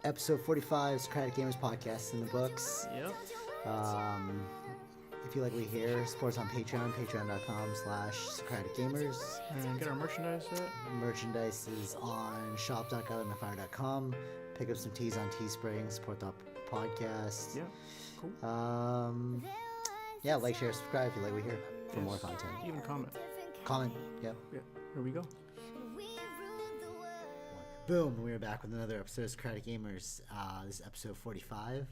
Episode 45, Socratic Gamers Podcast in the books. Yep. If you like what you hear, support us on Patreon, patreon.com/Socratic Gamers. And get our merchandise set. Merchandise is on shop.guileandthefire.com. Pick up some teas on Teespring, support the podcast. Yeah, cool. Yeah, like, share, subscribe if you like what you hear for more content. Even comment. Comment, yep. Yeah, here we go. Boom, we are back with another episode of Socratic Gamers. This is episode 45.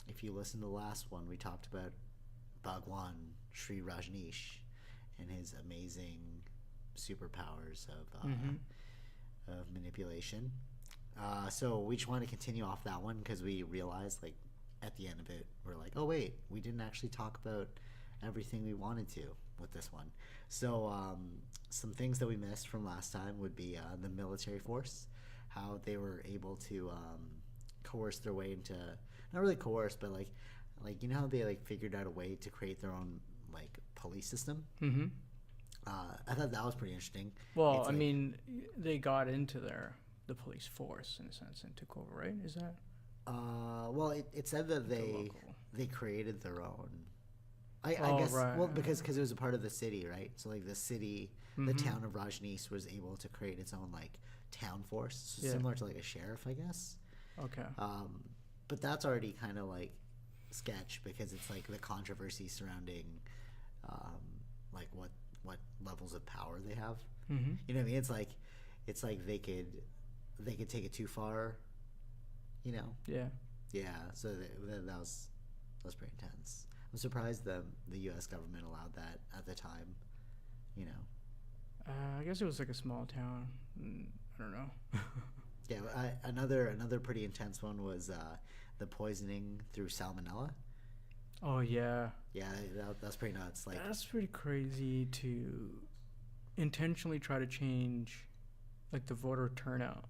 If you listen to the last one, we talked about Bhagwan Sri Rajneesh and his amazing superpowers of manipulation. So we just want to continue off that one because we realized, like, at the end of it, we're like, oh wait, we didn't actually talk about everything we wanted to with this one. So some things that we missed from last time would be the military force, how they were able to coerce their way into, not really coerce, but like you know how they like figured out a way to create their own like police system. Mm-hmm. I thought that was pretty interesting. Well, It's I like- mean, they got into the police force in a sense and took over, right? Is that well, it said that they local? created their own. I guess right. well because it was a part of the city, right? So like the city, the Mhm. town of Rajneesh was able to create its own like town force, so Yeah. similar to like a sheriff, I guess. Okay. But that's already kind of like sketch because it's like the controversy surrounding like what levels of power they have. Mm-hmm. You know what I mean? It's like they could take it too far. You know? Yeah. Yeah. So that was pretty intense. I'm surprised the U.S. government allowed that at the time. You know. I guess it was like a small town. I don't know. Yeah. Another pretty intense one was the poisoning through salmonella. Oh yeah. Yeah, that's pretty nuts. Like, That's pretty crazy to intentionally try to change like the voter turnout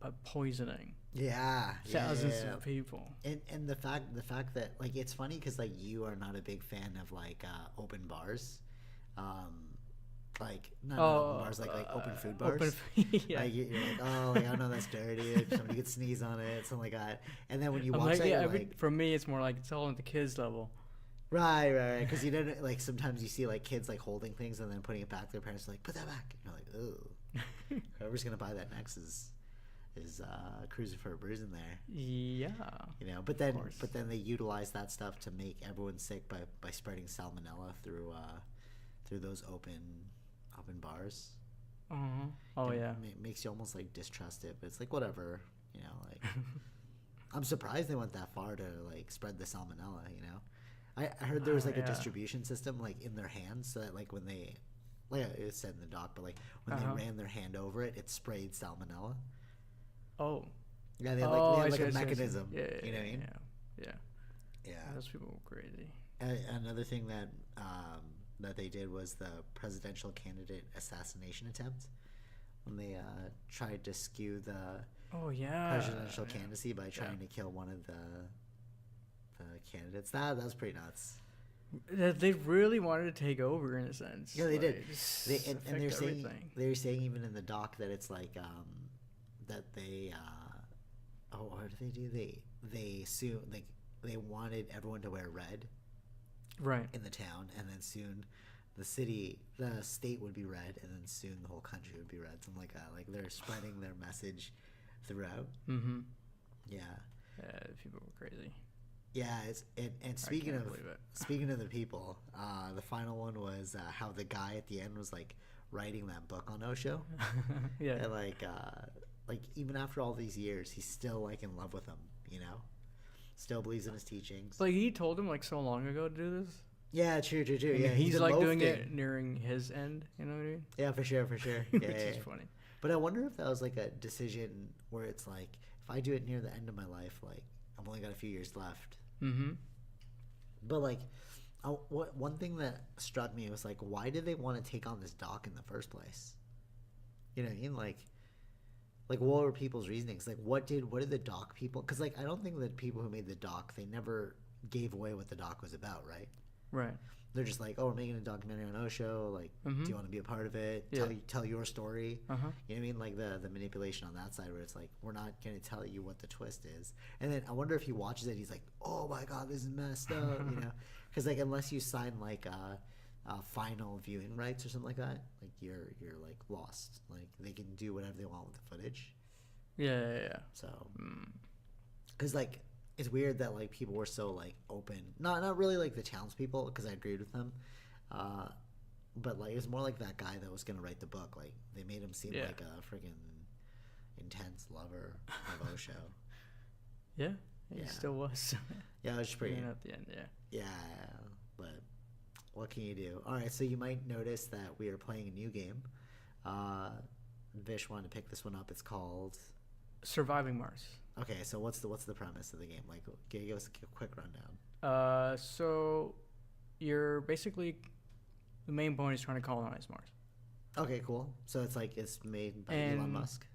by poisoning thousands of people. And the fact that like it's funny because like you are not a big fan of like open bars, like not open bars like open food bars. Yeah. Like you're like, oh, like, I don't know, that's dirty. If somebody could sneeze on it, something like that. And then when you I'm watch like, that, yeah, you're like, for me, it's more like it's all at the kids level. right, because you don't like sometimes you see like kids like holding things and then putting it back. Their parents are like, put that back. And you're like, ooh, whoever's gonna buy that next is cruising for a bruise in there. Yeah. You know, but then they utilize that stuff to make everyone sick by spreading salmonella through those open bars. Uh-huh. Oh It yeah. makes you almost like distrust it, but it's like whatever, you know. Like I'm surprised they went that far to like spread the salmonella. You know, I heard there was like a Yeah. distribution system like in their hands, so that like when they, like it said in the doc, but like when Uh-huh. they ran their hand over it, it sprayed salmonella. Oh. Yeah, they had I like see, a I see, I see. mechanism. Yeah, You know what I mean? Yeah. Yeah. Those people were crazy. Another thing that they did was the presidential candidate assassination attempt when they tried to skew the Oh yeah. presidential candidacy by trying to kill one of the candidates. That was pretty nuts. They really wanted to take over in a sense. Yeah, they did. Like, just And they're affect saying everything. even in the doc that it's like that they what did they do? They wanted everyone to wear red Right. in the town, and then soon the state would be red, and then soon the whole country would be red, something like that. Like they're spreading their message throughout. Mm-hmm. Yeah, People were crazy. yeah. And speaking can't of believe it. speaking of the people, the final one was how the guy at the end was like writing that book on Osho, Yeah. and like even after all these years, he's still like in love with him. You know, still believes in his teachings. Like he told him like so long ago to do this. Yeah, true. And Yeah, he's like loafed doing it nearing his end. You know what I mean? Yeah, for sure. Which Yeah, is funny. But I wonder if that was like a decision where it's like, if I do it near the end of my life, like I've only got a few years left. Mm-hmm. But like, one thing that struck me was like, why did they want to take on this doc in the first place? You know what I mean? Like what were people's reasonings? Like what did the doc people? Because like I don't think that people who made the doc, they never gave away what the doc was about, right? Right. They're just like, oh, we're making a documentary on Osho. Like, do you want to be a part of it? Tell your story. You know what I mean? Like the manipulation on that side where it's like, we're not going to tell you what the twist is. And then I wonder if he watches it, he's like, oh my God, this is messed up, you know? Because like, unless you sign like final viewing rights or something like that, like you're like lost. Like they can do whatever they want with the footage. Yeah. So, because like, it's weird that like people were so like open, not really like the townspeople, because I agreed with them, but like it was more like that guy that was gonna write the book. Like they made him seem like a friggin' intense lover of Osho. He still was. Yeah, it was pretty. At the end, yeah, but what can you do? All right, so you might notice that we are playing a new game. Vish wanted to pick this one up. It's called Surviving Mars. Okay, so what's the premise of the game? Like, give us a quick rundown. So you're basically, the main point is trying to colonize Mars. Okay, cool. So it's like it's made by Elon Musk.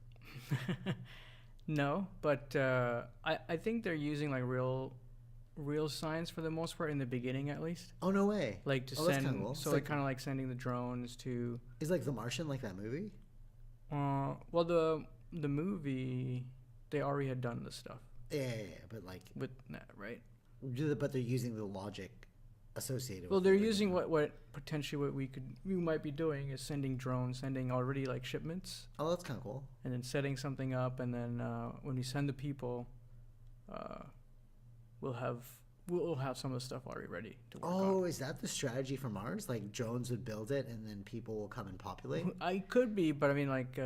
No, but I think they're using like real science for the most part in the beginning, at least. Oh, no way. Like to send, cool. So like kind of like sending the drones to. Is like The Martian like that movie? Well, the movie. They already had done this stuff. Yeah, but like with that, right? But they're using the logic associated. Well, they're using what potentially what we might be doing is sending drones, sending already like shipments. Oh, that's kind of cool. And then setting something up, and then when we send the people, we'll have some of the stuff already ready to work on. Oh, is that the strategy for Mars? Like drones would build it, and then people will come and populate. I could be, but I mean like,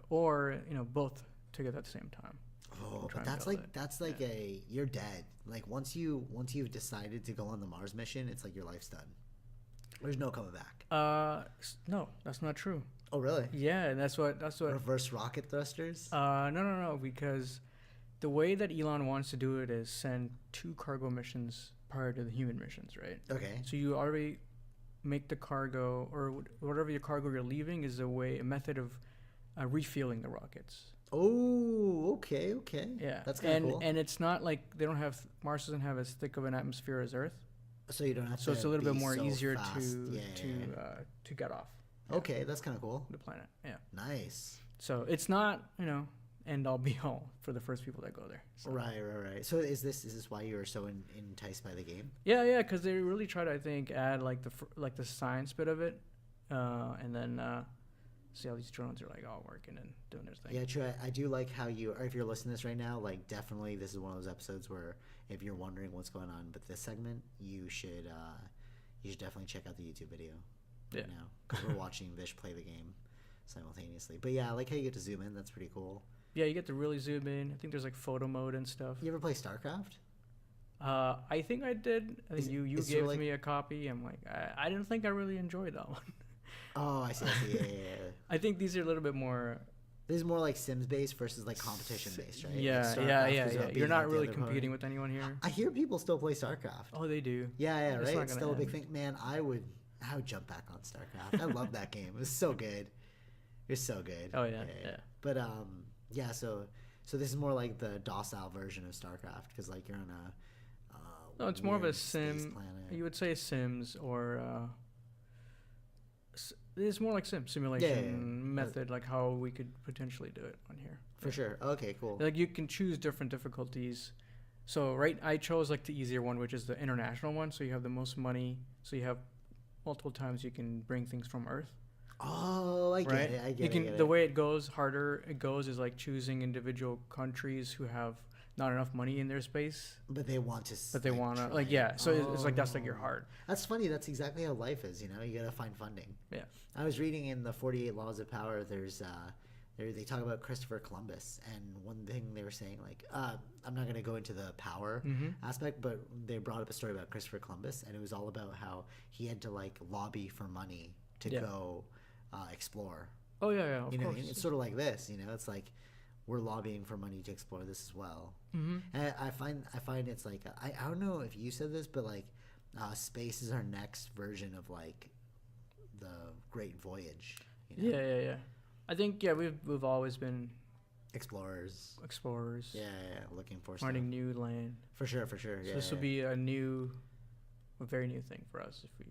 or both together at the same time. Oh, but that's like you're dead. Like once you've decided to go on the Mars mission, it's like your life's done. There's no coming back. No, that's not true. Oh, really? Yeah, and that's what reverse rocket thrusters. No, because the way that Elon wants to do it is send 2 cargo missions prior to the human missions, right? Okay. So you already make the cargo, or whatever your cargo you're leaving is a method of refueling the rockets. Oh, okay. Yeah, that's kind of cool. And it's not like Mars doesn't have as thick of an atmosphere as Earth, so you don't have to. So it's a little bit more so easier fast. to get off. Okay, that's kind of cool. The planet, yeah. Nice. So it's not end all be all for the first people that go there. So. Right. So is this why you were so enticed by the game? Yeah, because they really try to, I think, add like the science bit of it, and then. See how these drones are like all working and doing their thing. Yeah, true. I do like how or if you're listening to this right now, like definitely this is one of those episodes where if you're wondering what's going on with this segment, you should definitely check out the YouTube video right now, because we're watching Vish play the game simultaneously. But yeah, I like how you get to zoom in. That's pretty cool. Yeah, you get to really zoom in. I think there's like photo mode and stuff. You ever play StarCraft? I think I did. I think you gave me a copy. I'm like, I didn't think I really enjoyed that one. Oh, I see. Yeah. I think these are a little bit more. This is more like Sims based versus like competition based, right? Yeah, like yeah. You're not really competing with anyone here. I hear people still play StarCraft. Oh, they do. Yeah, right. It's still a big thing. Man, I would jump back on StarCraft. I love that game. It was so good. It's so good. Oh yeah. But yeah. So this is more like the docile version of StarCraft, because like you're on a. No, it's more of a sim. You would say Sims or. It's more like simulation method, like how we could potentially do it on here. For sure. Okay, cool. Like you can choose different difficulties. So I chose like the easier one, which is the international one. So you have the most money. So you have multiple times you can bring things from Earth. Oh, I get it. I get it. The way it goes, harder it goes is like choosing individual countries who have not enough money in their space, but they want to. But they want to, like, So it's like that's like your heart. That's funny. That's exactly how life is. You gotta find funding. Yeah. I was reading in the 48 Laws of Power. There's they talk about Christopher Columbus, and one thing they were saying, like, I'm not gonna go into the power aspect, but they brought up a story about Christopher Columbus, and it was all about how he had to like lobby for money to go explore. Oh yeah. Of course. It's sort of like this. It's like. We're lobbying for money to explore this as well. Mm-hmm. And I find it's like I don't know if you said this, but like space is our next version of like the Great Voyage. Yeah. I think we've always been explorers. Yeah, looking for finding stuff. New land. For sure. So this will be a new. a very new thing for us if we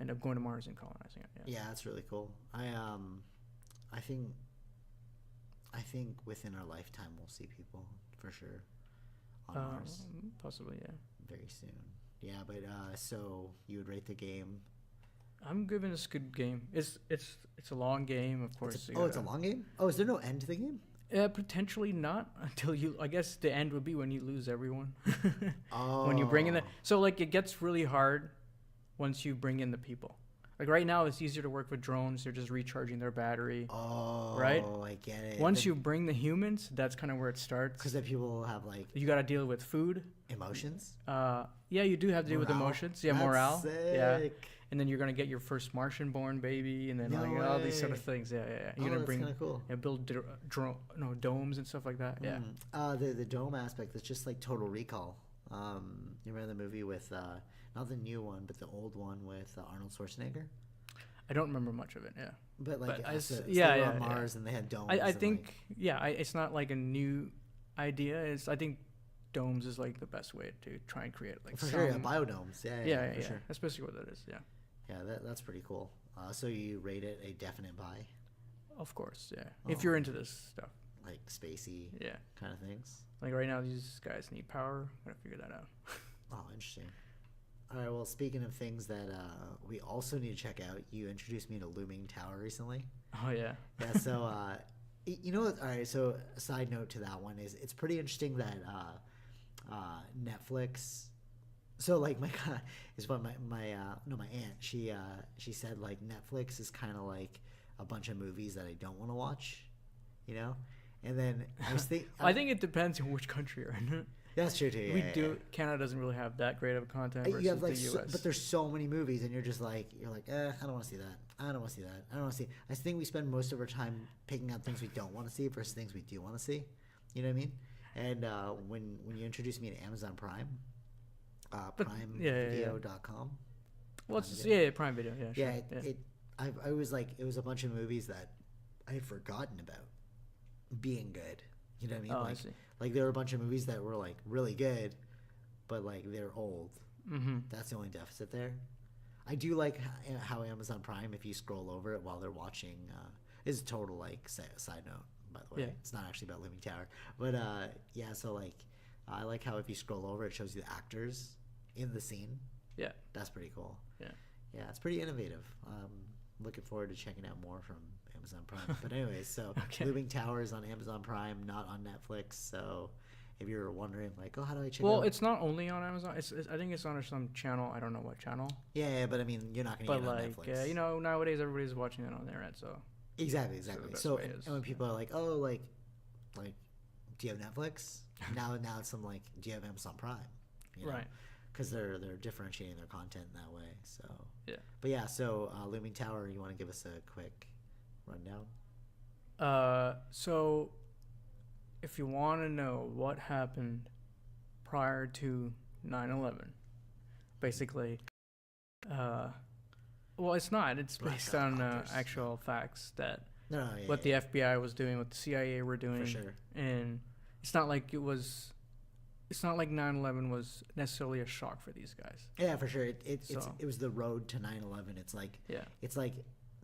end up going to Mars and colonizing it. Yeah, that's really cool. I think within our lifetime we'll see people for sure on Mars. Possibly, yeah. Very soon. Yeah, but so you would rate the game? I'm giving this a good game. It's a long game, of course. It's a long game? Oh, is there no end to the game? Potentially not until you. I guess the end would be when you lose everyone. When you bring in the. So like it gets really hard once you bring in the people. Like right now, it's easier to work with drones. They're just recharging their battery. Oh, right. I get it. Once you bring the humans, that's kind of where it starts. Because then people have like. You got to deal with food. Emotions. Yeah, you do have to deal with emotions. Yeah, that's morale. Sick. Yeah. And then you're gonna get your first Martian-born baby, and then all these sort of things. Yeah. You're gonna bring, cool. Build domes and stuff like that. Yeah. The dome aspect is just like Total Recall. You remember the movie with not the new one, but the old one with Arnold Schwarzenegger? I don't remember much of it. Yeah. But like, they were on Mars and they had domes. I think it's not like a new idea. I think domes is like the best way to try and create like biodomes. Yeah. Sure. That's basically what that is. Yeah. Yeah, that's pretty cool. So you rate it a definite buy? Of course, yeah. If you're into this stuff. Like spacey kind of things? Like right now, these guys need power. Gotta figure that out. Oh, interesting. All right, well, speaking of things that we also need to check out, you introduced me to Looming Tower recently. Oh, yeah. Yeah, so, you know what? All right, so a side note to that one is it's pretty interesting that Netflix... So like my aunt she said like Netflix is kind of like a bunch of movies that I don't want to watch, you know, and then I was thinking I think it depends on which country you're in. That's true too. Canada doesn't really have that great of content versus you have like the US. But there's so many movies and you're like I don't want to see that. I don't want to see that. I don't want to see. I think we spend most of our time picking out things we don't want to see versus things we do want to see. You know what I mean? And when you introduced me to Amazon Prime. PrimeVideo.com. Well, it's Prime Video. Yeah, sure. I was like, it was a bunch of movies that I had forgotten about being good. You know what I mean? Oh, like, I see. Like there were a bunch of movies that were like really good, but like they're old. Mm-hmm. That's the only deficit there. I do like how Amazon Prime, if you scroll over it while they're watching, is a total like side note. By the way, it's not actually about Looming Tower, but so like. I like how if you scroll over, it shows you the actors in the scene. Yeah. That's pretty cool. Yeah. Yeah, it's pretty innovative. Looking forward to checking out more from Amazon Prime. But anyways, so Looming Tower is on Amazon Prime, not on Netflix. So if you're wondering, like, how do I check it out? Well, it's not only on Amazon. I think it's on some channel. I don't know what channel. Yeah, but I mean, you're not going to get it on Netflix. You know, nowadays everybody's watching it on the internet, so. Exactly. So and when people are like, do you have Netflix? now it's some like, do you have Amazon Prime? You know? Right. Because they're differentiating their content in that way. So yeah. But yeah, so Looming Tower, you want to give us a quick rundown? So if you want to know what happened prior to 9/11, basically, well, it's not. It's based on actual facts that what the FBI was doing, what the CIA were doing, for sure. And it's not like 9/11 was necessarily a shock for these guys. Yeah, for sure. It was the road to 9/11. It's like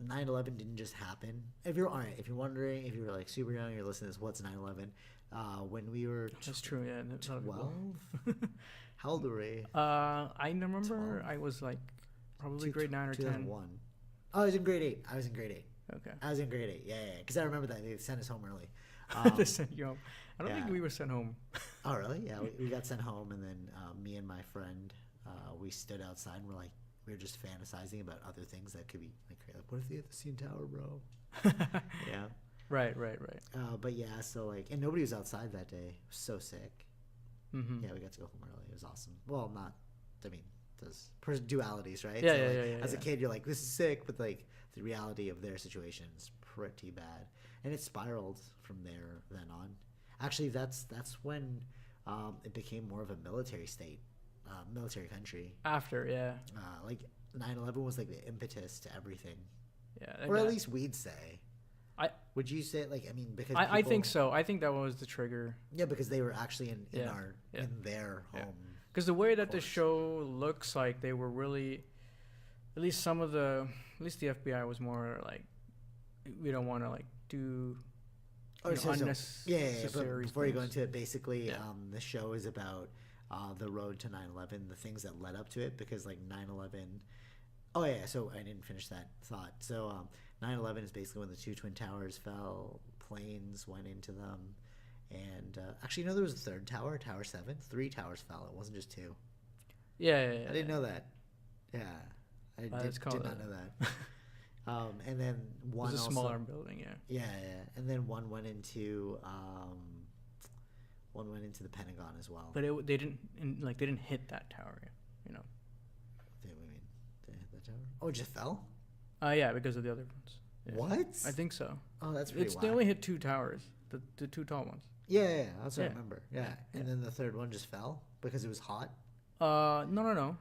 9/11 didn't just happen. If you're wondering, if you were like super young, you're listening to this, what's 9/11? When we were that's true. Yeah, 12. How old were we? I remember 12? I was like probably grade 9 or 10. Oh, I was in grade 8. Okay. I was in grade 8. Yeah. Because I remember that they sent us home early. They sent you home. I don't think we were sent home. Oh, really? Yeah, we got sent home, and then me and my friend, we stood outside, and we were just fantasizing about other things that could be like, what if they had the CN Tower, bro? Yeah. Right. But yeah, so like, and nobody was outside that day. It was so sick. Mm-hmm. Yeah, we got to go home early. It was awesome. Well, there's dualities, right? Yeah, so, yeah. As a kid, you're like, this is sick, but like the reality of their situation is pretty bad, and it spiraled from there then on. Actually, that's when it became more of a military state, military country. After, yeah. Like 9/11 was like the impetus to everything. Yeah. Or at least we'd say. Would you say because I think so. I think that was the trigger. Yeah, because they were actually in their home Because the way that the course. show looks like, they were really, at least some of the, at least the FBI was more like, we don't want to like do But unnecessary before you go things. into it, basically, Yeah. the show is about the road to 9/11, the things that led up to it, because like 9/11. Oh yeah, so I didn't finish that thought. So 9/11 is basically when the two twin towers fell, planes went into them, and actually, there was a third tower, Tower 7. 3 towers fell. It wasn't just 2. Yeah. I didn't know that. Yeah, I did not know that. And then It one was a also, smaller building, yeah. yeah, and then one went into the Pentagon as well. But they didn't hit that tower, you know. What do you mean? They hit the tower? Oh, it just fell? Yeah, because of the other ones. Yeah. What? I think so. Oh, that's pretty They whack. only hit 2 towers, the 2 tall ones. Yeah, that's what I Yeah. remember. Yeah. And then the third one just fell because it was hot. No.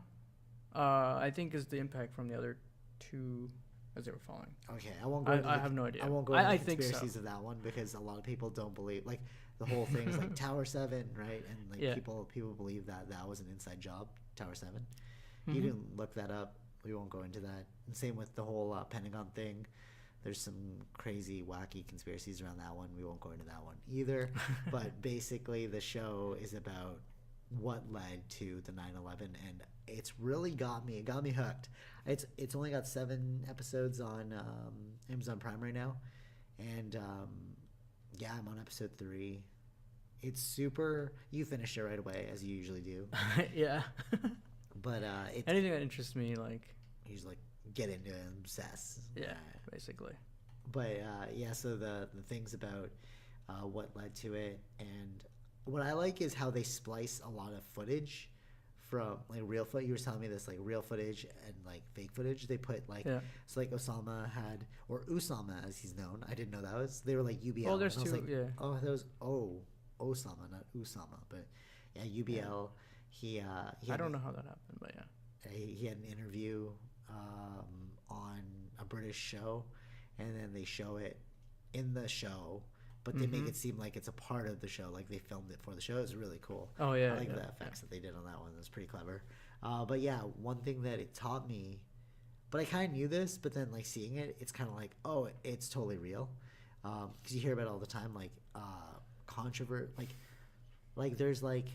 I think it's the impact from the other 2 as they were falling. Okay, I won't go. I have no idea. I won't go into I the think so. conspiracies of that one because a lot of people don't believe. Like the whole thing is like Tower 7, right? And like Yeah. people believe that was an inside job. Tower 7. Mm-hmm. You can look that up. We won't go into that. And same with the whole Pentagon thing. There's some crazy, wacky conspiracies around that one. We won't go into that one either. But basically, the show is about what led to the 9/11, and it's really got me. It got me hooked. It's only got 7 episodes on Amazon Prime right now, and yeah, I'm on episode 3. It's super. You finish it right away as you usually do. Yeah. But it's Anything that interests me, like, he's like get into it and obsess. yeah, basically. But yeah, so the things about what led to it, and what I like is how they splice a lot of footage from like real footage. You were telling me this, like real footage and like fake footage. They put like so like Osama had, or Usama as he's known. I didn't know that was. They were like UBL. Oh, there's and I was 2. like, Yeah. oh, that was Osama, not Usama, but yeah, UBL. He I don't know how that happened, but yeah. he had an interview on a British show, and then they show it in the show, but they make it seem like it's a part of the show, like they filmed it for the show. It's really cool. Oh yeah. I like the effects that they did on that one. It was pretty clever. But yeah, one thing that it taught me, but I kind of knew this, but then like seeing it, it's kind of like, oh, it's totally real. Because you hear about it all the time, like controvert, like there's like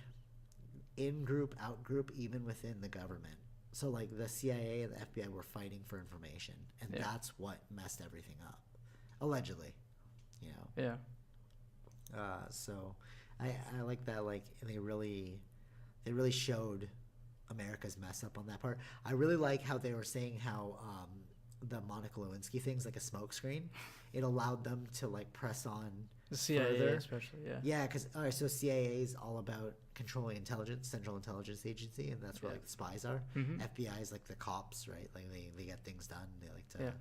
in-group, out-group, even within the government. So like the CIA and the FBI were fighting for information, and that's what messed everything up, allegedly. You know. Yeah. So I like that. Like they really showed America's mess up on that part. I really like how they were saying how the Monica Lewinsky thing's like a smokescreen. It allowed them to like press on The CIA further. especially, yeah. Yeah, because all right, so CIA is all about controlling intelligence, Central Intelligence Agency, and that's where like the spies are. FBI is like the cops, right? Like they get things done. They like to,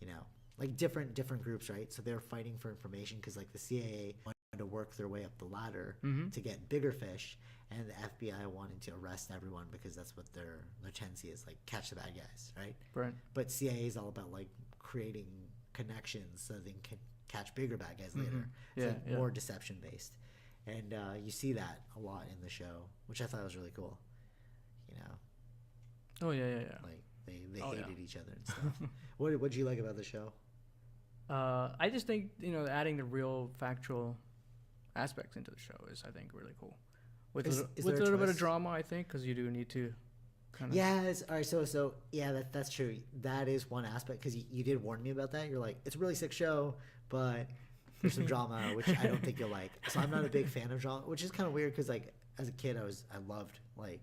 you know, like different groups, right? So they're fighting for information because like the CIA wanted to work their way up the ladder to get bigger fish, and the FBI wanted to arrest everyone because that's what their tendency is, like catch the bad guys, right? Right. But CIA is all about like creating connections so they can catch bigger bad guys later. It's like more deception based, and you see that a lot in the show, which I thought was really cool. You know, Oh yeah. like they hated each other and stuff. What'd you like about the show? I just think adding the real factual aspects into the show is, I think, really cool. With Is a there little a bit of twist? drama, I think, because you do need to kind of. Yeah, all right. So yeah, that's true. That is one aspect because you did warn me about that. You're like, it's a really sick show, but there's some drama, which I don't think you'll like. So I'm not a big fan of drama, which is kind of weird because like as a kid, I loved like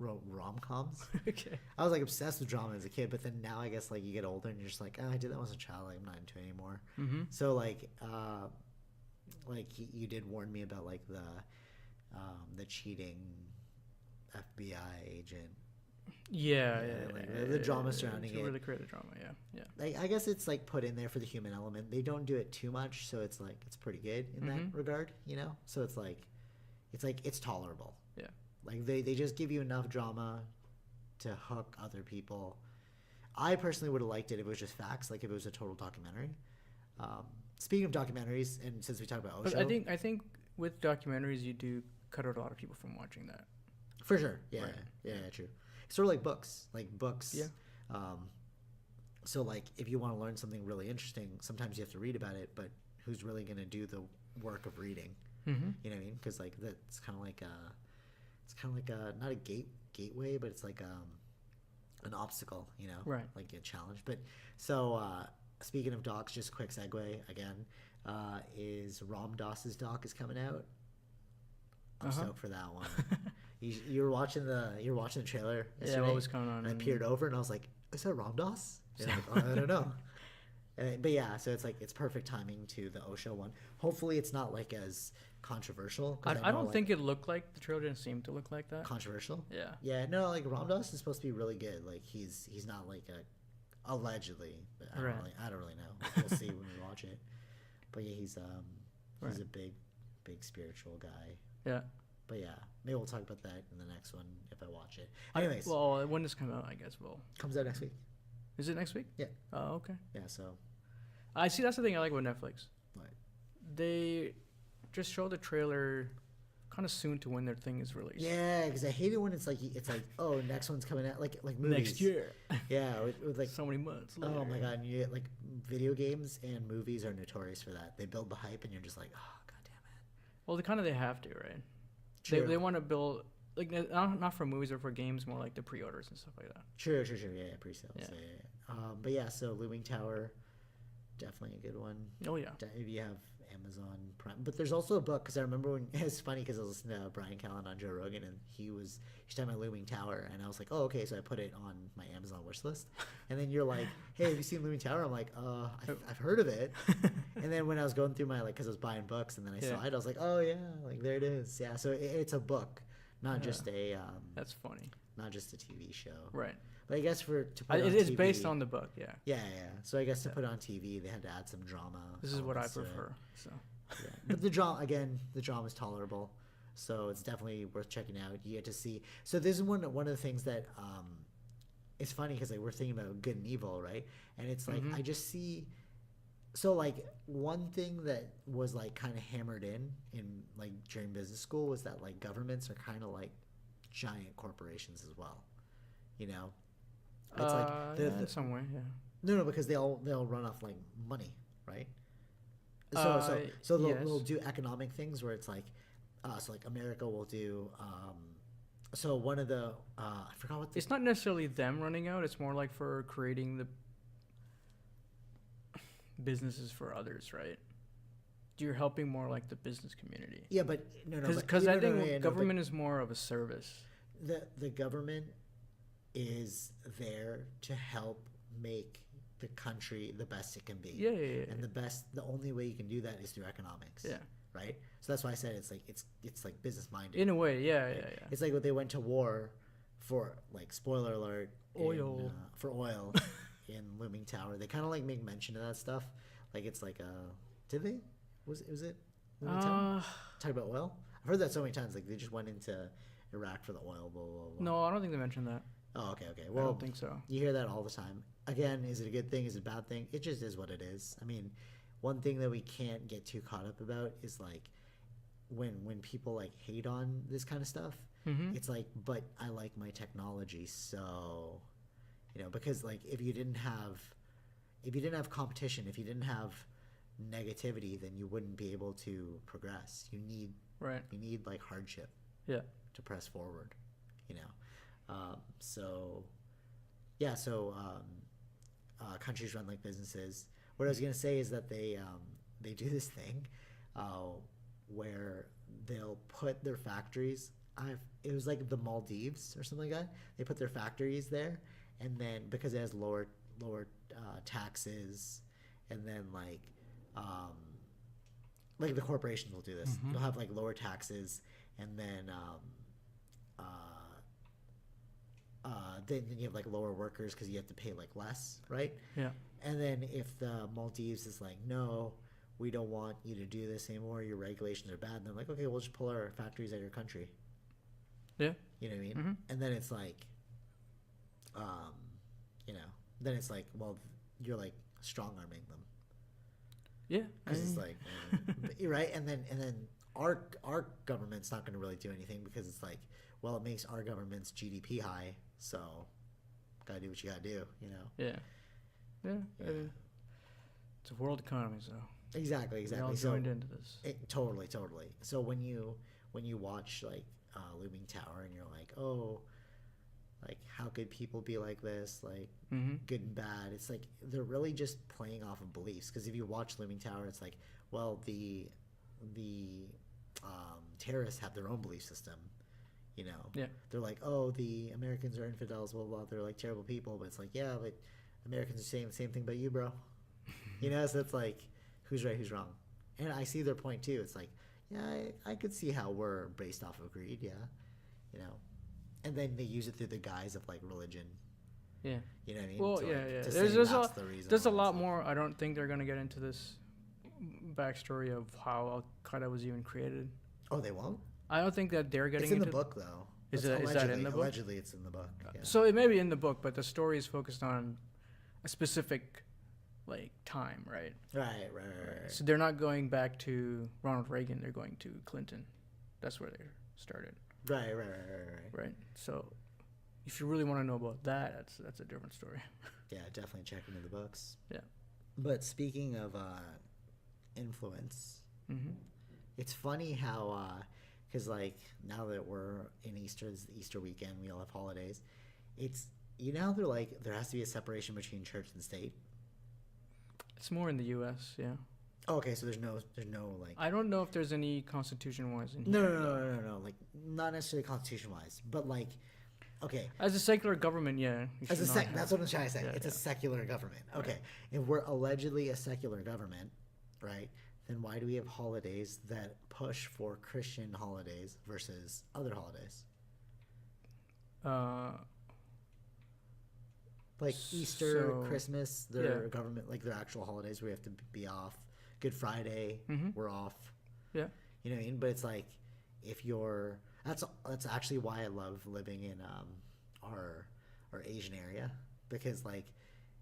rom-coms. Okay. I was like obsessed with drama as a kid, but then now I guess like you get older and you're just like, I did that when I was a child. Like, I'm not into it anymore. So like you did warn me about like the cheating FBI agent. Yeah. Like, the drama surrounding to it. really create the drama. Yeah. Like, I guess it's like put in there for the human element. They don't do it too much, so it's like it's pretty good in that regard, you know. So it's tolerable. Yeah. Like they just give you enough drama to hook other people. I personally would have liked it if it was just facts, like if it was a total documentary. Speaking of documentaries, and since we talked about Osho, But I think with documentaries you do cut out a lot of people from watching that. For sure. Yeah. Right. Yeah, true. It's sort of like books. Yeah. So like if you want to learn something really interesting, sometimes you have to read about it, but who's really going to do the work of reading? Mm-hmm. You know what I mean? Because like that's kind of like a not a gateway, but it's like an obstacle, you know, Right. like a challenge. But so speaking of docs, just a quick segue again, is Ram Dass's doc is coming out. I'm stoked for that one. you were watching the trailer yesterday. Yeah, what was going on? And I peered over and I was like, is that Ram Dass? And I'm like, oh, I don't know. But yeah, so it's like it's perfect timing to the Osho one. Hopefully, it's not like as controversial. I don't think it looked like the trailer didn't seem to look like that. Controversial. Yeah. Yeah, no, like Ram Dass is supposed to be really good. Like he's not like a allegedly. But I don't really know. We'll see when we watch it. But yeah, he's a big spiritual guy. Yeah. But yeah, maybe we'll talk about that in the next one if I watch it. Anyways, well, when this comes out, I guess comes out next week. Is it next week? Yeah. Oh, okay. Yeah, so I see. That's the thing I like about Netflix. what? They just show the trailer kind of soon to when their thing is released. Yeah, because I hate it when it's like oh, next one's coming out like movies. Next year. Yeah, with like so many months later. oh my god, and you get like video games and movies are notorious for that. They build the hype, and you're just like, oh god damn it. Well, they have to, right? True. They want to build like not for movies or for games, more like the pre-orders and stuff like that. True. Yeah, pre-sales. Yeah. Yeah. But yeah, so Looming Tower, definitely a good one. Oh yeah. If you have Amazon Prime, but there's also a book because I remember when it's funny because I was listening to Brian Callen on Joe Rogan and he's talking about Looming Tower and I was like, oh okay, so I put it on my Amazon wish list, and then you're like, hey, have you seen Looming Tower? I'm like, I've heard of it, and then when I was going through my because I was buying books and then I saw it, I was like, oh yeah, like there it is. Yeah, so it's a book, not just a that's funny, not just a TV show, right? But I guess it is based on the book, yeah. Yeah. So I guess to put on TV, they had to add some drama. This is what I prefer. So. Yeah. But the drama is tolerable, so it's definitely worth checking out. You get to see. So this is one of the things that it's funny because like we're thinking about good and evil, right? And it's like I just see. So like one thing that was like kind of hammered in like during business school was that like governments are kind of like giant corporations as well, you know. It's like in some way, yeah. No, because they'll run off like money, right? So they'll do economic things where it's like, so like America will do. So one of the I forgot what. It's not necessarily them running out. It's more like for creating the businesses for others, right? You're helping more like the business community. Yeah, but no, because I think government is more of a service. The government is there to help make the country the best it can be. Yeah. And the only way you can do that is through economics. Yeah. Right. So that's why I said it's like business minded. In a way, yeah. It's like when they went to war for like spoiler alert oil for oil in Looming Tower. They kind of like make mention of that stuff. Like it's like did they? Was it Looming Tower? Talk about oil. I've heard that so many times. Like they just went into Iraq for the oil. Blah, blah, blah. No, I don't think they mentioned that. Oh, okay. Well, I don't think so. You hear that all the time. Again, is it a good thing? Is it a bad thing? It just is what it is. I mean, one thing that we can't get too caught up about is like when people like hate on this kind of stuff. It's like, but I like my technology, so because like if you didn't have competition, if you didn't have negativity, then you wouldn't be able to progress. You need like hardship. Yeah. To press forward, countries run like businesses. What I was gonna say is that they do this thing where they'll put their factories. It was like the Maldives or something like that. They put their factories there, and then because it has lower taxes, and then like the corporations will do this. They'll have like lower taxes, and then then you have like lower workers because you have to pay like less, right? Yeah. And then if the Maldives is like, no, we don't want you to do this anymore, your regulations are bad, and they're like, okay, we'll just pull our factories out of your country. Yeah. You know what I mean? And then it's like, then it's like, well, you're like strong arming them. Yeah. Because it's like, right? And then our government's not going to really do anything because it's like, well, it makes our government's GDP high, so gotta do what you gotta do, you know. Yeah. It's a world economy, so Exactly. we all joined into this. Totally. So when you watch like Looming Tower and you're like, oh, like how could people be like this, like good and bad? It's like they're really just playing off of beliefs. Because if you watch Looming Tower, it's like, well, the terrorists have their own belief system. You know, they're like, oh, the Americans are infidels, blah, blah, blah. They're like terrible people, but it's like, yeah, but Americans are saying the same thing about you, bro. You know, so it's like, who's right, who's wrong? And I see their point too. It's like, yeah, I could see how we're based off of greed, yeah, you know, and then they use it through the guise of like religion. Yeah, you know what I mean? Well, so, like, there's a lot more. I don't think they're gonna get into this backstory of how Al Qaeda was even created. Oh, they won't. I don't think that they're getting. It's in the book, though. Is that in the book? Allegedly, it's in the book. Yeah. So it may be in the book, but the story is focused on a specific, like, time, right? Right. So they're not going back to Ronald Reagan. They're going to Clinton. That's where they started. Right. So if you really want to know about that, that's a different story. Yeah, definitely check into the books. Yeah. But speaking of influence, it's funny how, because like now that we're in Easter weekend, we all have holidays. It's, you know, they're like there has to be a separation between church and state. It's more in the U.S. Yeah. Oh, okay, so there's no like. I don't know if there's any constitution-wise in here. No. Like not necessarily constitution-wise, but like, okay. As a secular government, yeah. That's what I'm trying to say. It's a secular government. Okay, if we're allegedly a secular government, right? Then why do we have holidays that push for Christian holidays versus other holidays? Like Easter, Christmas, their government, like their actual holidays where we have to be off. Good Friday, we're off. Yeah. You know what I mean? But it's like, if you're, that's actually why I love living in our Asian area, because like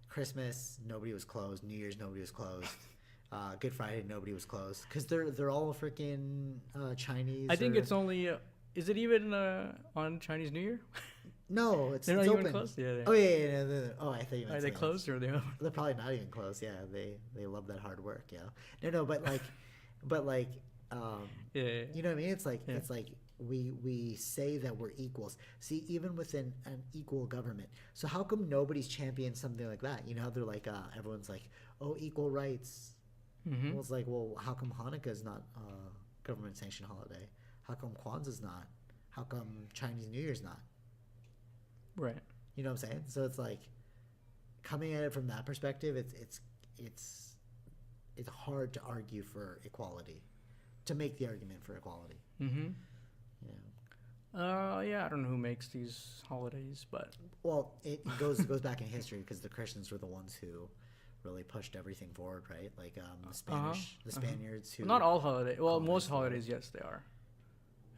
Christmas, nobody was closed. New Year's, nobody was closed. Good Friday, nobody was closed because they're all freaking Chinese. I think it's only. Is it even on Chinese New Year? No, it's not it's even open. Closed. Yeah. Oh yeah. Oh, I thought you meant. Are they closed or are they open? They're probably not even closed. Yeah, they love that hard work. Yeah. No, but like, yeah. You know what I mean? It's like we say that we're equals. See, even within an equal government. So how come nobody's championed something like that? You know, they're like everyone's like, oh, equal rights. Well, it's like, well, how come Hanukkah is not a government-sanctioned holiday? How come Kwanzaa's not? How come Chinese New Year's not? Right. You know what I'm saying? So it's like, coming at it from that perspective, it's hard to argue for equality, to make the argument for equality. Yeah, I don't know who makes these holidays, but well, it goes back in history because the Christians were the ones who really pushed everything forward, right? Like the Spaniards who. Well, not all holidays. Well, most holidays, yes, they are.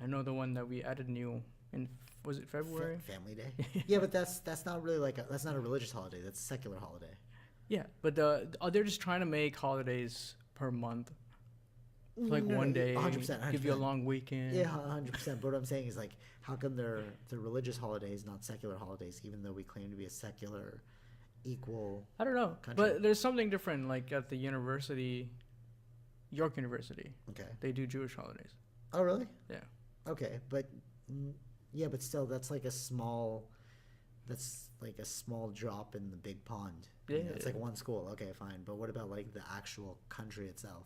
I know the one that we added new in, was it February? Family Day. Yeah, but that's not really that's not a religious holiday. That's a secular holiday. Yeah, but they're just trying to make holidays per month. Like one day, 100%. Give you a long weekend. Yeah, 100%. But what I'm saying is like, how come they're the religious holidays, not secular holidays, even though we claim to be a secular, equal. I don't know, country? But there's something different. Like at the university, York University. Okay. They do Jewish holidays. Oh really? Yeah. Okay, but yeah, but still, that's like a small drop in the big pond. Yeah, it's like one school. Okay, fine. But what about like the actual country itself?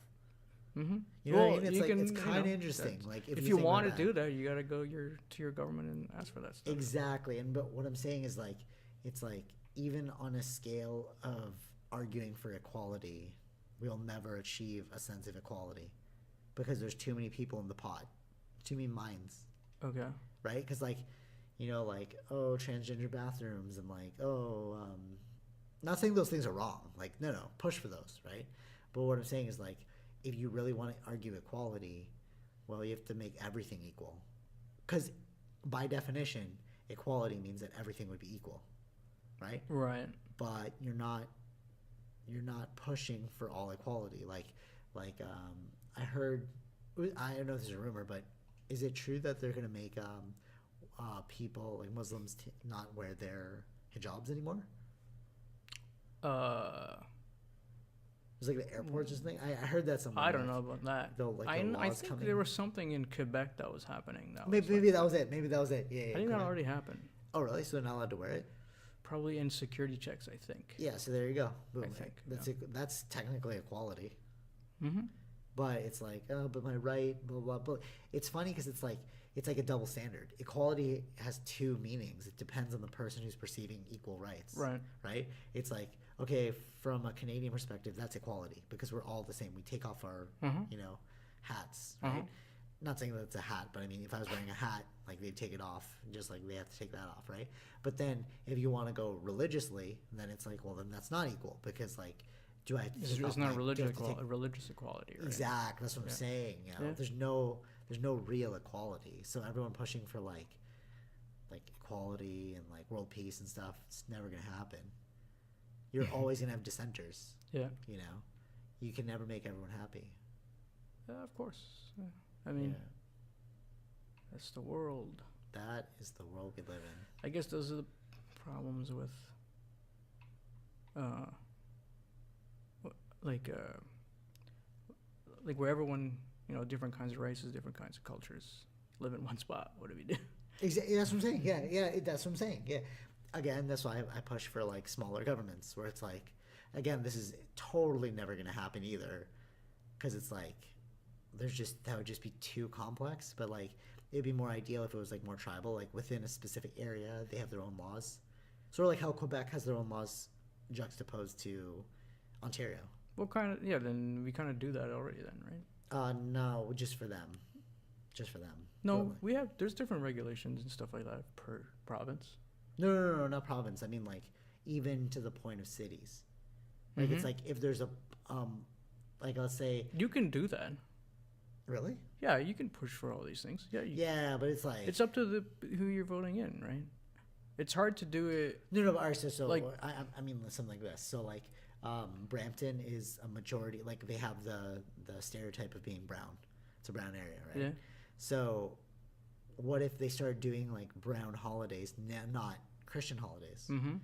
You know what I mean? It's kind of interesting. Like if you want to do that, you got to go to your government and ask for that stuff. Exactly. But what I'm saying is like, it's like even on a scale of arguing for equality, we'll never achieve a sense of equality because there's too many people in the pot, too many minds. Okay. Right? Because like, like, oh, transgender bathrooms and like, oh, not saying those things are wrong. Like, no, push for those, right? But what I'm saying is like, if you really want to argue equality, well, you have to make everything equal. Because by definition, equality means that everything would be equal, right? Right. But you're not pushing for all equality. Like I heard, I don't know if this is a rumor, but is it true that they're gonna make people like Muslims not wear their hijabs anymore? It's like the airports or something. I heard that somewhere. I don't know about that. I think coming. there was something in Quebec that was happening. Maybe that was it. Maybe that was it. Yeah. I think that already happened. Oh, really? So they're not allowed to wear it? Probably in security checks, I think. Yeah. So there you go. Boom. I think that's technically equality. Mm-hmm. But it's like, oh, but my right, blah blah blah. It's funny because it's like a double standard. Equality has two meanings. It depends on the person who's perceiving equal rights. Right. Right. It's like, okay, from a Canadian perspective, that's equality because we're all the same. We take off our, hats, right? Not saying that it's a hat, but I mean, if I was wearing a hat, like they'd take it off, just like they have to take that off, right? But then if you want to go religiously, then it's like, well, then that's not equal because like, do I? It's not religious equality, right? Exactly. That's what I'm saying. You know? There's no real equality. So everyone pushing for like equality and like world peace and stuff, it's never gonna happen. You're always gonna have dissenters. Yeah. You know, you can never make everyone happy. Of course. Yeah. I mean, that's the world. That is the world we live in. I guess those are the problems with, like where everyone, different kinds of races, different kinds of cultures live in one spot. What do we do? Exactly. That's what I'm saying. Yeah. That's what I'm saying. Yeah. Again, that's why I push for like smaller governments, where it's like, again, this is totally never going to happen either, because it's like that would just be too complex. But like it'd be more ideal if it was like more tribal, like within a specific area they have their own laws, sort of like how Quebec has their own laws juxtaposed to Ontario. Then we kind of do that already then, right? No, just for them. No, there's different regulations and stuff like that per province. No, not province. I mean, like, even to the point of cities. Like, it's like, if there's a, like, let's say... You can do that. Really? Yeah, you can push for all these things. Yeah, but it's like... It's up to who you're voting in, right? It's hard to do it... No, but all right, so like, I mean, something like this. So, like, Brampton is a majority... Like, they have the stereotype of being brown. It's a brown area, right? Yeah. So, what if they started doing, like, brown holidays, not Christian holidays? Mm-hmm.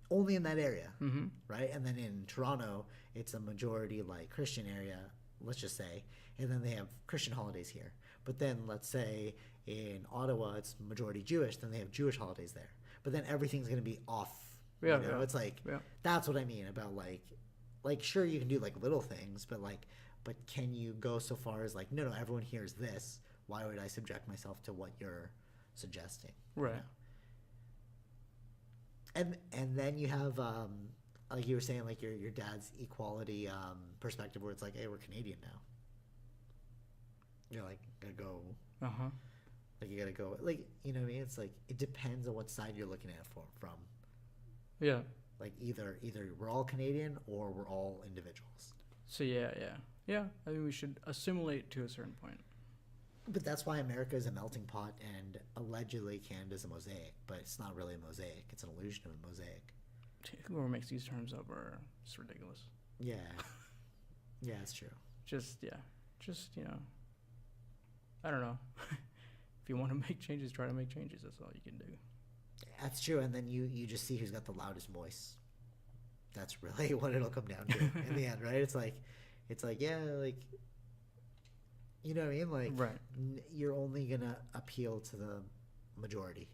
Only in that area, mm-hmm. right? And then in Toronto, it's a majority, like, Christian area, let's just say. And then they have Christian holidays here. But then, let's say, in Ottawa, it's majority Jewish, then they have Jewish holidays there. But then everything's going to be off. Yeah, you know? It's like, that's what I mean about, like, sure, you can do, like, little things, but can you go so far as, like, no, everyone hears this. Why would I subject myself to what you're suggesting? Right. You know? And then you have, like you were saying, like your dad's equality perspective, where it's like, hey, we're Canadian now. You're like, gotta go. Uh-huh. Like, you gotta go. Like, you know what I mean? It's like, it depends on what side you're looking at it from. Yeah. Like, either we're all Canadian or we're all individuals. So, yeah. I mean, we should assimilate to a certain point. But that's why America is a melting pot, and allegedly Canada's a mosaic, but it's not really a mosaic. It's an illusion of a mosaic. Whoever makes these terms up are just ridiculous. Yeah. Yeah, it's true. Just, I don't know. If you want to make changes, try to make changes. That's all you can do. That's true, and then you just see who's got the loudest voice. That's really what it'll come down to in the end, right? It's like, yeah, like... You know what I mean? Like, right. You're only going to appeal to the majority.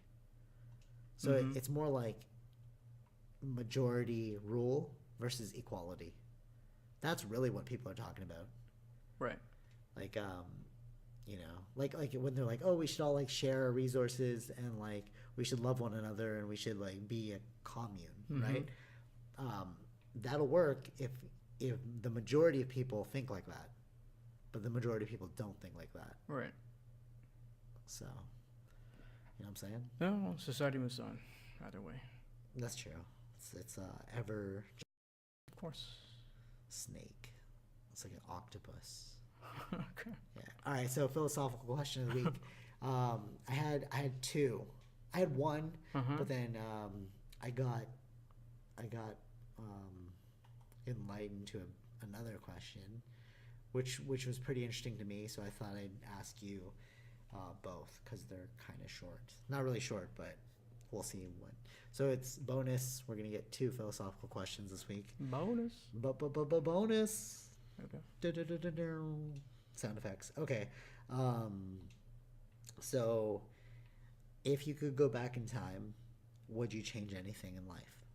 So it's more like majority rule versus equality. That's really what people are talking about. Right. Like, like when they're like, oh, we should all, like, share our resources and, like, we should love one another and we should, like, be a commune, right? That'll work if the majority of people think like that. But the majority of people don't think like that. Right. So, you know what I'm saying? No, society moves on either way. That's true. It's ever... Of course. Snake. It's like an octopus. Okay. Yeah. All right, so philosophical question of the week. I had two. I had one, but then I got enlightened to another question. which was pretty interesting to me. So I thought I'd ask you both because they're kind of short. Not really short, but we'll see what. So it's bonus. We're gonna get 2 philosophical questions this week. Bonus. Bonus. Okay. Sound effects. Okay. So if you could go back in time, would you change anything in life?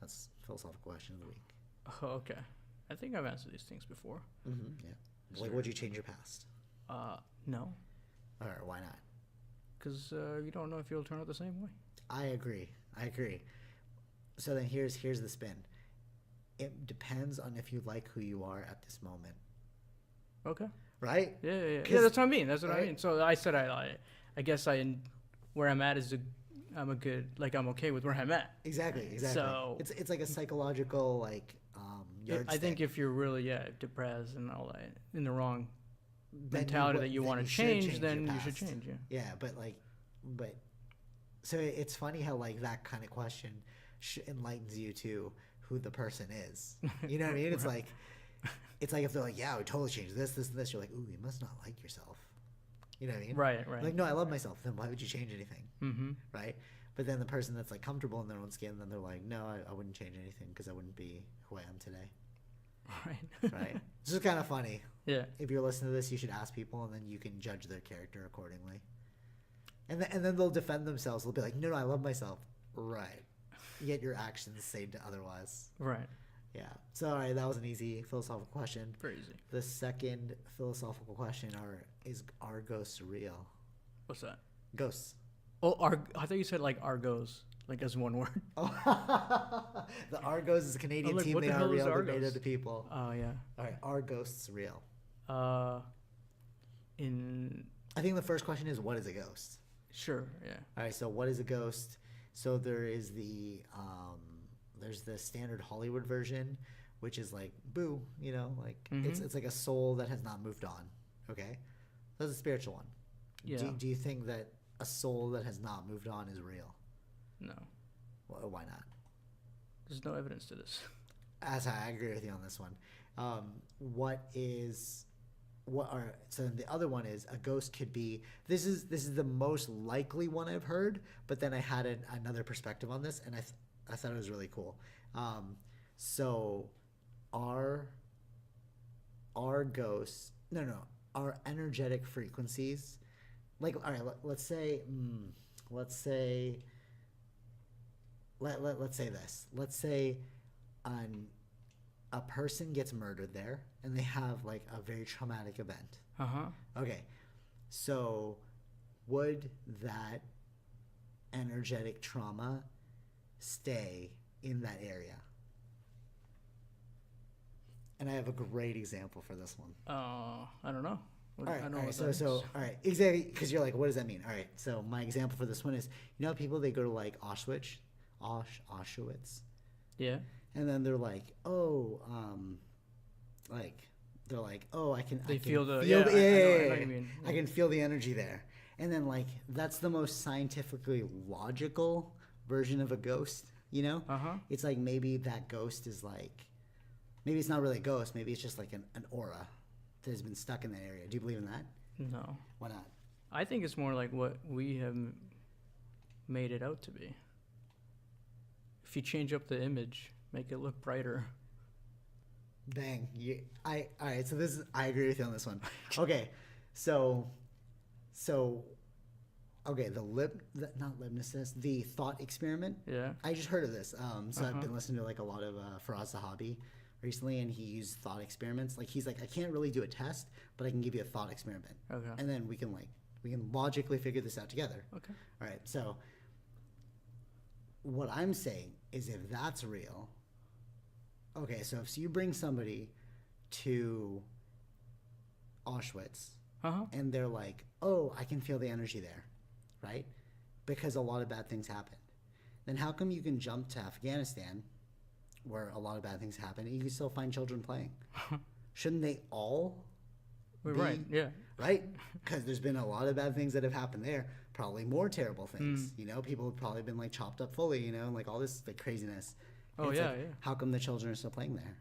That's philosophical question of the week. Oh, okay. I think I've answered these things before. Mm-hmm, yeah. Like, would you change your past? No. All right, why not? Because you don't know if you'll turn out the same way. I agree. So then here's the spin. It depends on if you like who you are at this moment. Okay. Right? Yeah, that's what I mean. That's what I mean. So I said I guess where I'm at is I'm okay with where I'm at. Exactly. So it's like a psychological yardstick. I think if you're really depressed and all that, in the wrong mentality that you want to change, then you should change. Yeah, but so it's funny how like that kind of question enlightens you to who the person is. You know what I mean? It's like if they're like, yeah, I would totally change this, and this. You're like, ooh, you must not like yourself. You know what I mean? Right. Like, no, I love myself. Then why would you change anything? Mm-hmm. Right? But then the person that's like comfortable in their own skin, then they're like, no, I wouldn't change anything because I wouldn't be who I am today. Right? This is kind of funny. Yeah. If you're listening to this, you should ask people, and then you can judge their character accordingly. And then they'll defend themselves. They'll be like, no, I love myself. Right. Yet your actions say otherwise. Right. Yeah. So, all right, that was an easy philosophical question. Very easy. The second philosophical question is ghosts real? What's that? Ghosts. Oh, I thought you said like Argos, like as one word. Oh, the Argos is a Canadian team. They are real. They're made of the people. Oh, yeah. All right, are ghosts real? I think the first question is, what is a ghost? Sure, yeah. All right, so what is a ghost? So there is there's the standard Hollywood version, which is like, boo, it's like a soul that has not moved on, okay? That's a spiritual one. Yeah. Do you think that a soul that has not moved on is real? No. Well, why not? There's no evidence to this. I agree with you on this one. So the other one is a ghost could be, this is the most likely one I've heard, but then I had another perspective on this, and I thought it was really cool. So our ghosts, our energetic frequencies, like, all right, let's say this. Let's say a person gets murdered there, and they have like a very traumatic event. Okay, so would that energetic trauma stay in that area? And I have a great example for this one. I don't know. All right, exactly, because you're like, what does that mean? All right, so my example for this one is, people, they go to like Auschwitz. Yeah. And then they're like, I can feel the I can feel the energy there. And then like that's the most scientifically logical version of a ghost, It's like maybe that ghost is like, maybe it's not really a ghost, maybe it's just like an aura that has been stuck in that area. Do you believe in that? No. Why not? I think it's more like what we have made it out to be. If you change up the image, make it look brighter. Bang. All right, so I agree with you on this one. Okay. So the thought experiment. Yeah. I just heard of this. I've been listening to like a lot of Faraz Zahabi recently, and he used thought experiments. Like he's like, I can't really do a test, but I can give you a thought experiment. Okay. And then we can logically figure this out together. Okay. All right. So what I'm saying is, if that's real, okay, so if you bring somebody to Auschwitz and they're like, oh, I can feel the energy there, right? Because a lot of bad things happened. Then how come you can jump to Afghanistan, where a lot of bad things happen, and you can still find children playing? Shouldn't they all be, right, yeah. Right? Because there's been a lot of bad things that have happened there. Probably more terrible things. People have probably been like chopped up fully, and like all this like craziness. Oh, yeah, How come the children are still playing there?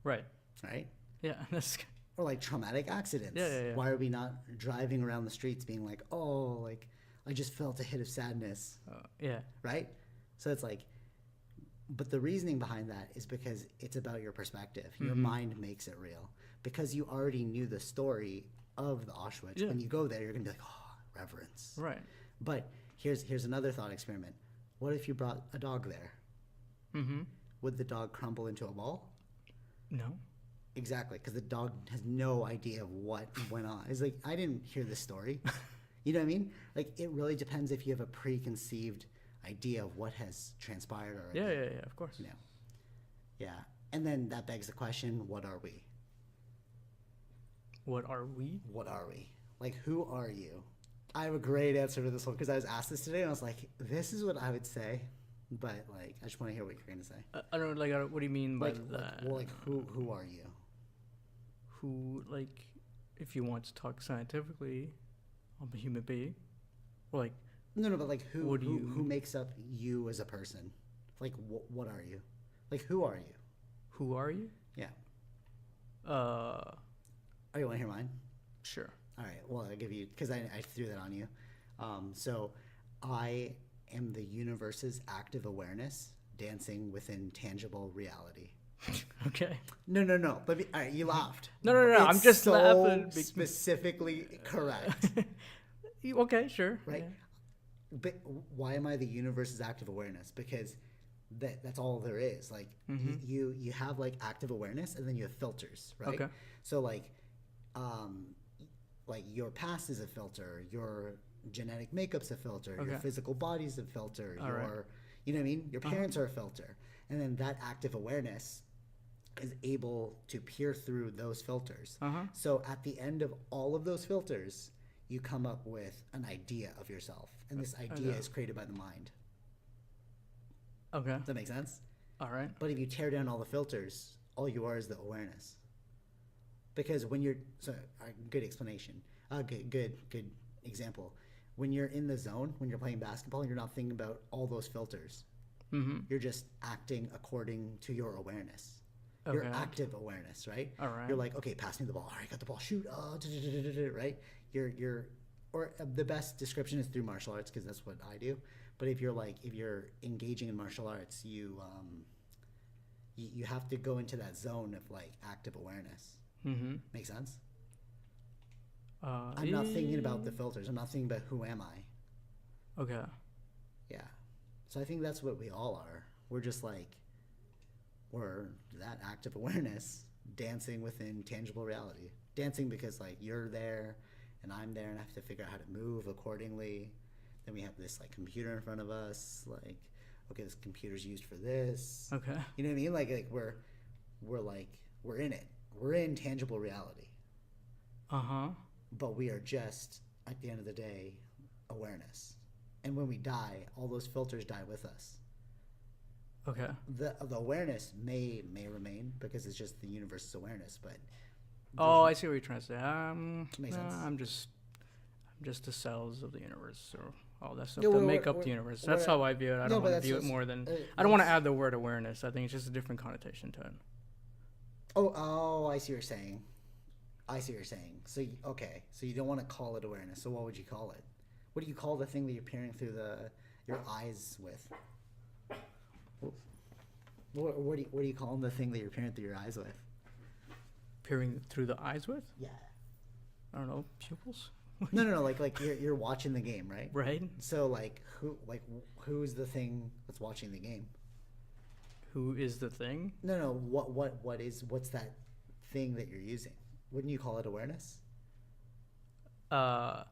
Right. Right? Yeah, that's. Or like traumatic accidents. Yeah. Why are we not driving around the streets being like, oh, like I just felt a hit of sadness. Yeah. Right? So it's like, but the reasoning behind that is because it's about your perspective. Your mind makes it real. Because you already knew the story of the Auschwitz. Yeah. When you go there, you're going to be like, oh, reverence. Right. But here's another thought experiment. What if you brought a dog there? Mm-hmm. Would the dog crumble into a ball? No. Exactly, because the dog has no idea of what went on. It's like, I didn't hear this story. You know what I mean? Like, it really depends if you have a preconceived idea of what has transpired already. Yeah, of course. You know? Yeah. And then that begs the question, what are we? What are we? What are we? Like, who are you? I have a great answer to this one because I was asked this today and I was like, this is what I would say. But, like, I just want to hear what you're going to say. I don't like. What do you mean by Like, that? well, like, who are you? Who, like, if you want to talk scientifically, I'm a human being. Or like, No, but like, who you- makes up you as a person? Like, what are you? Like, who are you? who are you? Yeah. Uh, Oh, you want to hear mine? sure. All right. Well, I'll give you, because I threw that on you. So I am the universe's active awareness dancing within tangible reality. Okay. No. Let me, all right, you laughed. No. I'm It's just so laughing. specifically correct, Okay, sure. right? Yeah. But why am I the universe's active awareness? Because that's all there is. Like, you have like active awareness, and then you have filters, right? Okay. So like your past is a filter, your genetic makeup's a filter, your Okay. physical body's a filter, All right. you know what I mean? Your parents are a filter. And then that active awareness is able to peer through those filters. So at the end of all of those filters, you come up with an idea of yourself. And this idea is created by the mind. Okay. Does that make sense? All right. But if you tear down all the filters, all you are is the awareness. Because when you're, good explanation, good example. When you're in the zone, when you're playing basketball, you're not thinking about all those filters. You're just acting according to your awareness. Your Okay. active awareness, right? All right. You're like, okay, pass me the ball. All right, got the ball. Shoot. Oh, right? Or the best description is through martial arts because that's what I do. But if you're engaging in martial arts, you have to go into that zone of like active awareness. Make sense? I'm not thinking about the filters. I'm not thinking about who am I. Okay. Yeah. So I think that's what we all are. We're just like, we're that active awareness dancing within tangible reality. Dancing because like you're there and I'm there and I have to figure out how to move accordingly. Then we have this like computer in front of us. Like, okay, this computer's used for this. Okay. You know what I mean? Like we're in it. We're in tangible reality. But we are just, at the end of the day, awareness. And when we die, all those filters die with us. Okay. The awareness may remain because it's just the universe's awareness, but Oh, I see what you're trying to say. Makes sense. I'm just the cells of the universe or all that stuff Yeah, that make up the universe. That's how I view it. I don't want to view it more than. I don't want to add the word awareness. I think it's just a different connotation to it. Oh, I see what you're saying. So, okay. So you don't want to call it awareness. So what would you call it? What do you call the thing that you're peering through your eyes with? What do you call the thing that you're peering through your eyes with? Peering through the eyes with? Yeah. I don't know, pupils? No. Like you're watching the game, right? Right. So who's the thing that's watching the game? Who is the thing? No. What's that thing that you're using? Wouldn't you call it awareness? Yeah,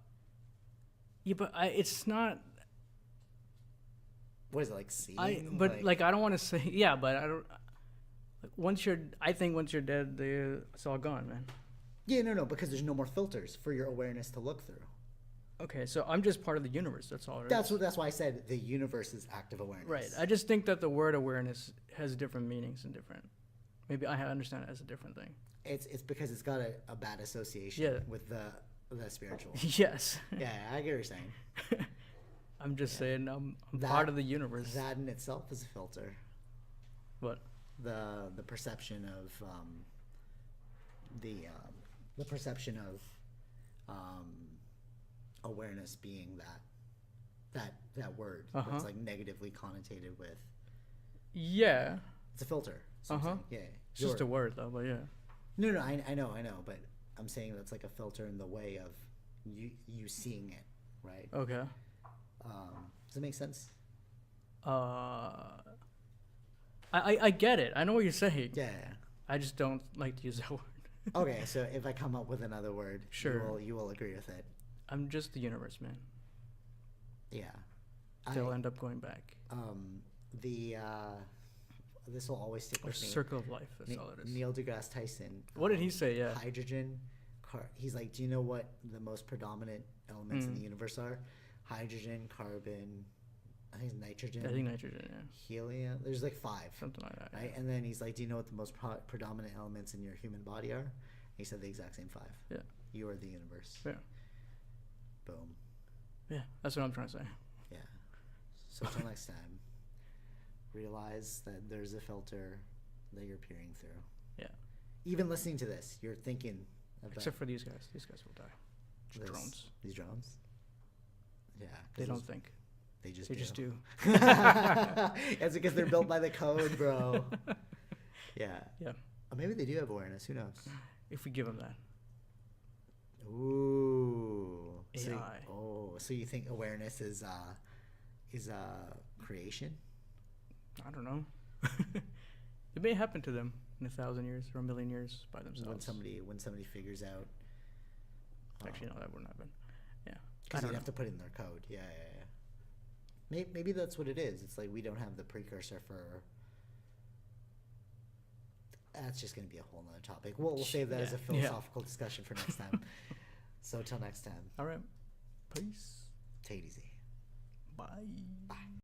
but it's not. What is it, like seeing? I don't want to say yeah, but I don't. I think once you're dead, it's all gone, man. Yeah, no, because there's no more filters for your awareness to look through. Okay, so I'm just part of the universe. That's all. That's why I said the universe is active awareness. Right. I just think that the word awareness has different meanings and different. Maybe I understand it as a different thing. It's because it's got a bad association with the spiritual. Yes. Yeah, I get what you're saying. I'm just saying I'm part of the universe. That in itself is a filter. What? The perception of the perception of awareness being that word that's like negatively connotated with. Yeah. It's a filter. Yeah. It's just a word though, but yeah. No, I know, but I'm saying that's like a filter in the way of you seeing it, right? Okay. Does it make sense? I get it. I know what you're saying. Yeah. I just don't like to use that word. Okay, so if I come up with another word, sure, you will agree with it. I'm just the universe, man. Yeah. They'll end up going back. This will always stick with me. Circle of life. That's all it is. Neil deGrasse Tyson. What did he say? Yeah. Hydrogen. He's like, do you know what the most predominant elements in the universe are? Hydrogen, carbon. I think it's nitrogen. I think nitrogen. Yeah. Helium. There's like 5. Something like that. Right. Yeah. And then he's like, do you know what the most predominant elements in your human body are? He said the exact same 5. Yeah. You are the universe. Yeah. Boom. Yeah, that's what I'm trying to say. Yeah. So until next time, realize that there's a filter that you're peering through. Yeah. Even listening to this, you're thinking about... Except for these guys. These guys will die. Drones. These drones? Yeah. They don't think. They just do. It's because they're built by the code, bro. Yeah. Yeah. Or maybe they do have awareness. Who knows? If we give them that. Ooh. AI. So you think awareness is creation? I don't know. It may happen to them in 1,000 years or 1,000,000 years by themselves. When somebody figures out. Actually, no, that wouldn't happen. Yeah. Because you'd have to put it in their code. Yeah. Maybe that's what it is. It's like we don't have the precursor for... That's just going to be a whole nother topic. We'll save that as a philosophical discussion for next time. So till next time. All right. Peace. Take it easy. Bye. Bye.